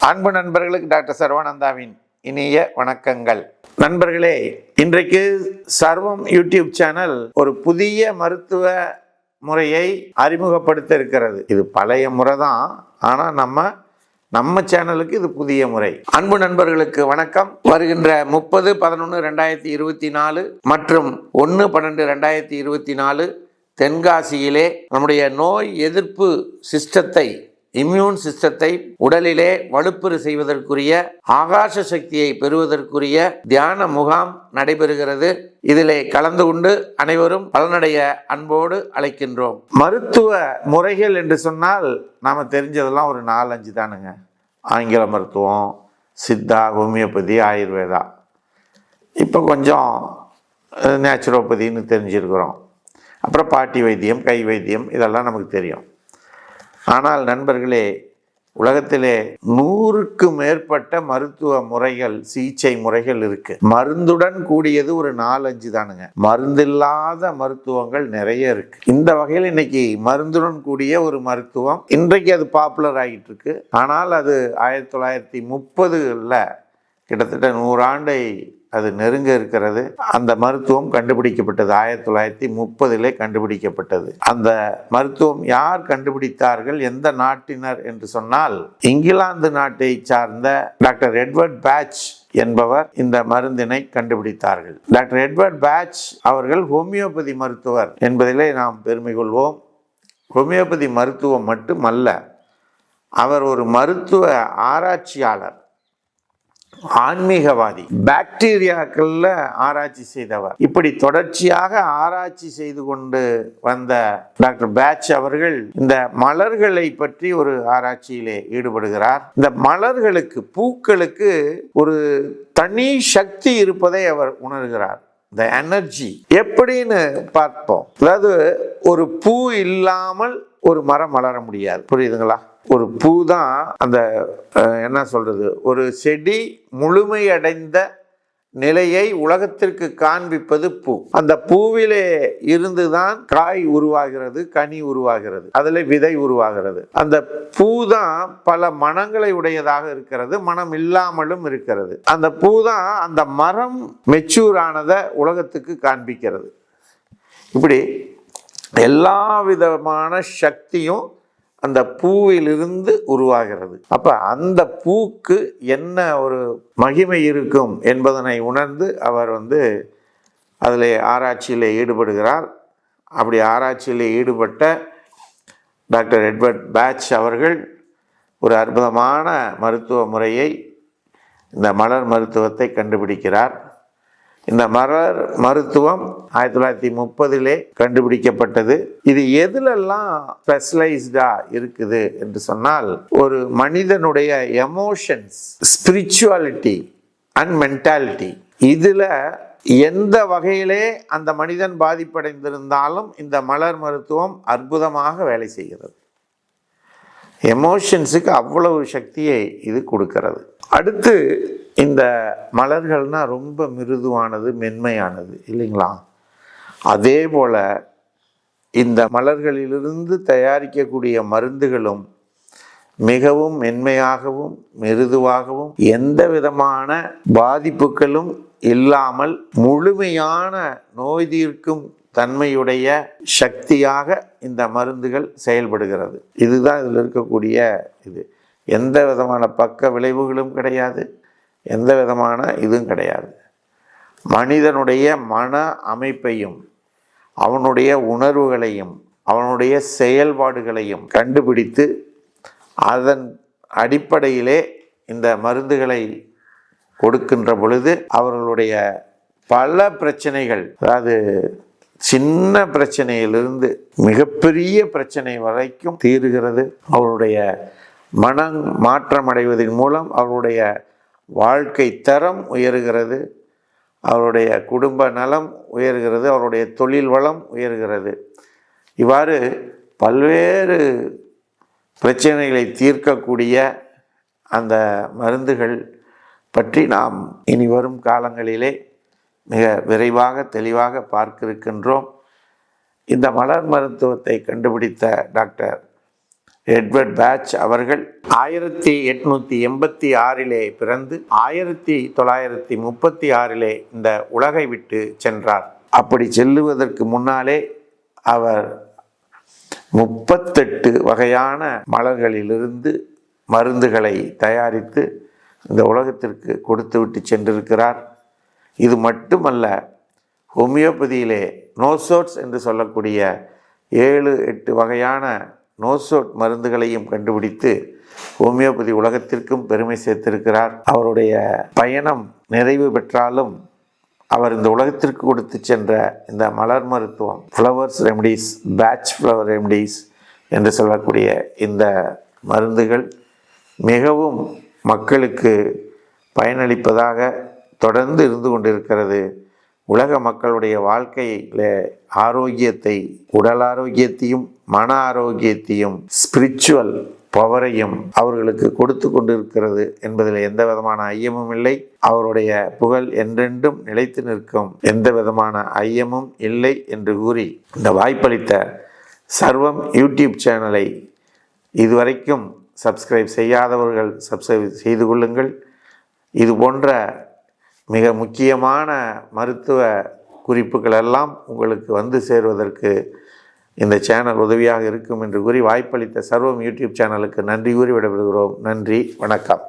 அன்பு நண்பர்களுக்கு டாக்டர் சர்வானந்தாவின் இனிய வணக்கங்கள். நண்பர்களே, இன்றைக்கு சர்வம் யூடியூப் சேனல் ஒரு புதிய மருத்துவ முறையை அறிமுகப்படுத்த இருக்கிறது. இது பழைய முறை தான், ஆனால் நம்ம சேனலுக்கு இது புதிய முறை. அன்பு நண்பர்களுக்கு வணக்கம். வருகின்ற 30/11/2024 மற்றும் 1/12/2024 தென்காசியிலே நம்முடைய நோய் எதிர்ப்பு சிஸ்டத்தை, இம்யூன் சிஸ்டத்தை உடலிலே வலுப்பெறு செய்வதற்குரிய, ஆகாச சக்தியை பெறுவதற்குரிய தியான முகாம் நடைபெறுகிறது. இதிலே கலந்து கொண்டு அனைவரும் பலனடைய அன்போடு அழைக்கின்றோம். மருத்துவ முறைகள் என்று சொன்னால் நாம் தெரிஞ்சதெல்லாம் ஒரு 4-5 தானுங்க. ஆங்கில மருத்துவம், சித்தா, ஹோமியோபதி, ஆயுர்வேதா. இப்போ கொஞ்சம் நேச்சுரோபதின்னு தெரிஞ்சிருக்கிறோம். அப்புறம் பாட்டி வைத்தியம், கை வைத்தியம், இதெல்லாம் நமக்கு தெரியும். ஆனால் நண்பர்களே, உலகத்திலே 100க்கு மேற்பட்ட மருத்துவ முறைகள், சிகிச்சை முறைகள் இருக்கு. மருந்துடன் கூடியது ஒரு 4-5 தானுங்க. மருந்தில்லாத மருத்துவங்கள் நிறைய இருக்கு. இந்த வகையில் இன்னைக்கு மருந்துடன் கூடிய ஒரு மருத்துவம் இன்றைக்கு அது பாப்புலர் ஆகிட்டு இருக்கு. ஆனால் அது 1930களில் கிட்டத்தட்ட 100 ஆண்டை அது நெருங்க இருக்கிறது. அந்த மருத்துவம் கண்டுபிடிக்கப்பட்டது 1930 கண்டுபிடிக்கப்பட்டது. அந்த மருத்துவம் யார் கண்டுபிடித்தார்கள், எந்த நாட்டினர் என்று சொன்னால், இங்கிலாந்து நாட்டை சார்ந்த டாக்டர் எட்வர்ட் பேட்ச் என்பவர் இந்த மருந்தினை கண்டுபிடித்தார்கள். டாக்டர் எட்வர்ட் பேட்ச் அவர்கள் ஹோமியோபதி மருத்துவர் என்பதிலே நாம் பெருமை கொள்வோம். ஹோமியோபதி மருத்துவம் மட்டுமல்ல, அவர் ஒரு மருத்துவ ஆராய்ச்சியாளர், ஆன்மீகவாதி, பாக்டீரியாக்கள்ல ஆராய்ச்சி செய்தவர். இப்படி தொடர்ச்சியாக ஆராய்ச்சி செய்து கொண்டு வந்த டாக்டர் பேட்ச் அவர்கள் இந்த மலர்களை பற்றி ஒரு ஆராய்ச்சியிலே ஈடுபடுகிறார். இந்த மலர்களுக்கு, பூக்களுக்கு ஒரு தனி சக்தி இருப்பதை அவர் உணர்கிறார். இந்த எனர்ஜி எப்படின்னு பார்ப்போம். அதாவது ஒரு பூ இல்லாமல் ஒரு மரம் வளர முடியாது. புரியுதுங்களா? ஒரு பூ தான் அந்த என்ன சொல்றது, ஒரு செடி முழுமையடைந்த நிலையை உலகத்திற்கு காண்பிப்பது பூ. அந்த பூவிலே இருந்துதான் காய் உருவாகிறது, கனி உருவாகிறது, அதுல விதை உருவாகிறது. அந்த பூ தான் பல மனங்களை உடையதாக இருக்கிறது, மனம் இல்லாமலும் இருக்கிறது. அந்த பூ தான் அந்த மரம் மெச்சூர் ஆனதை உலகத்துக்கு காண்பிக்கிறது. இப்படி எல்லா விதமான சக்தியும் அந்த பூவிலிருந்து உருவாகிறது. அப்ப அந்த பூக்கு என்ன ஒரு மகிமை இருக்கும் என்பதனை உணர்ந்து அவர் அதில் ஆராய்ச்சியில் ஈடுபடுகிறார். அப்படி ஆராய்ச்சியில் ஈடுபட்ட டாக்டர் எட்வர்ட் பேட்ச் அவர்கள் ஒரு அற்புதமான மருத்துவ முறையை, இந்த மலர் மருத்துவத்தை கண்டுபிடிக்கிறார். இந்த மலர் மருத்துவம் 1930 கண்டுபிடிக்கப்பட்டது. இது எதுலெல்லாம் ஸ்பெஷலைஸ்டா இருக்குது என்று சொன்னால், ஒரு மனிதனுடைய எமோஷன்ஸ், ஸ்பிரிச்சுவாலிட்டி அண்ட் மென்டாலிட்டி, இதுல எந்த வகையிலே அந்த மனிதன் பாதிப்படைந்திருந்தாலும் இந்த மலர் மருத்துவம் அற்புதமாக வேலை செய்கிறது. எமோஷன்ஸுக்கு அவ்வளவு சக்தியை இது கொடுக்கிறது. அடுத்து, இந்த மலர்கள்னா ரொம்ப மிருதுவானது, மென்மையானது இல்லைங்களா? அதே போல இந்த மலர்களிலிருந்து தயாரிக்கக்கூடிய மருந்துகளும் மிகவும் மென்மையாகவும் மிருதுவாகவும், எந்த விதமான பாதிப்புகளும் இல்லாமல் முழுமையான நோய் தீர்க்கும் தன்மையுடைய சக்தியாக இந்த மருந்துகள் செயல்படுகிறது. இதுதான் இதில் இருக்கக்கூடிய இது. எந்த விதமான பக்க விளைவுகளும் கிடையாது, எந்த விதமான இதுவும் கிடையாது. மனிதனுடைய மன அமைப்பையும், அவனுடைய உணர்வுகளையும், அவனுடைய செயல்பாடுகளையும் கண்டுபிடித்து அதன் அடிப்படையிலே இந்த மருந்துகளை கொடுக்கின்ற பொழுது அவர்களுடைய பல பிரச்சனைகள், அதாவது சின்ன பிரச்சனையிலிருந்து மிகப்பெரிய பிரச்சனை வரைக்கும் தீருகிறது. அவருடைய மனம் மாற்றமடைவதன் மூலம் அவருடைய வாழ்க்கை தரம் உயர்கிறது, அவருடைய குடும்ப நலம் உயர்கிறது, அவருடைய தொழில் வளம் உயர்கிறது. இவ்வாறு பல்வேறு பிரச்சனைகளை தீர்க்கக்கூடிய அந்த மருந்துகள் பற்றி நாம் இனி வரும் காலங்களிலே மிக விரைவாக தெளிவாக பார்க்க இருக்கின்றோம். இந்த மலர் மருத்துவத்தை கண்டுபிடித்த டாக்டர் எட்வர்ட் பேட்ச் அவர்கள் 1886 பிறந்து 1936 இந்த உலகை விட்டு சென்றார். அப்படி செல்லுவதற்கு முன்னாலே அவர் 38 வகையான மலர்களிலிருந்து மருந்துகளை தயாரித்து இந்த உலகத்திற்கு கொடுத்துவிட்டு சென்றிருக்கிறார். இது மட்டுமல்ல, ஹோமியோபதியிலே நோசோட்ஸ் என்று சொல்லக்கூடிய 7-8 வகையான நோசோட் மருந்துகளையும் கண்டுபிடித்து ஹோமியோபதி உலகத்திற்கும் பெருமை சேர்த்திருக்கிறார். அவருடைய பயணம் நிறைவு பெற்றாலும் அவர் இந்த உலகத்திற்கு கொடுத்து சென்ற இந்த மலர் மருத்துவம், flowers remedies, batch flower remedies என்று சொல்லக்கூடிய இந்த மருந்துகள் மிகவும் மக்களுக்கு பயனளிப்பதாக தொடர்ந்து இருந்து கொண்டிருக்கிறது. உலக மக்களுடைய வாழ்க்கையில் ஆரோக்கியத்தை, உடல் ஆரோக்கியத்தையும் மன ஆரோக்கியத்தையும் ஸ்பிரிச்சுவல் பவரையும் அவர்களுக்கு கொடுத்து கொண்டிருக்கிறது என்பதில் எந்த விதமான ஐயமும் இல்லை. அவருடைய புகழ் என்றென்றும் நிலைத்து நிற்கும், எந்த விதமான ஐயமும் இல்லை என்று கூறி இந்த வாய்ப்பளித்த சர்வம் யூடியூப் சேனலை இதுவரைக்கும் சப்ஸ்கிரைப் செய்யாதவர்கள் சப்ஸ்கிரைப் செய்து கொள்ளுங்கள். இது போன்ற மிக முக்கியமான மருத்துவ குறிப்புகள் எல்லாம் உங்களுக்கு வந்து சேருவதற்கு இந்த சேனல் உதவியாக இருக்கும் என்று கூறி வாய்ப்பளித்த சர்வம் யூடியூப் சேனலுக்கு நன்றி கூறி விடைபெறுகிறோம். நன்றி, வணக்கம்.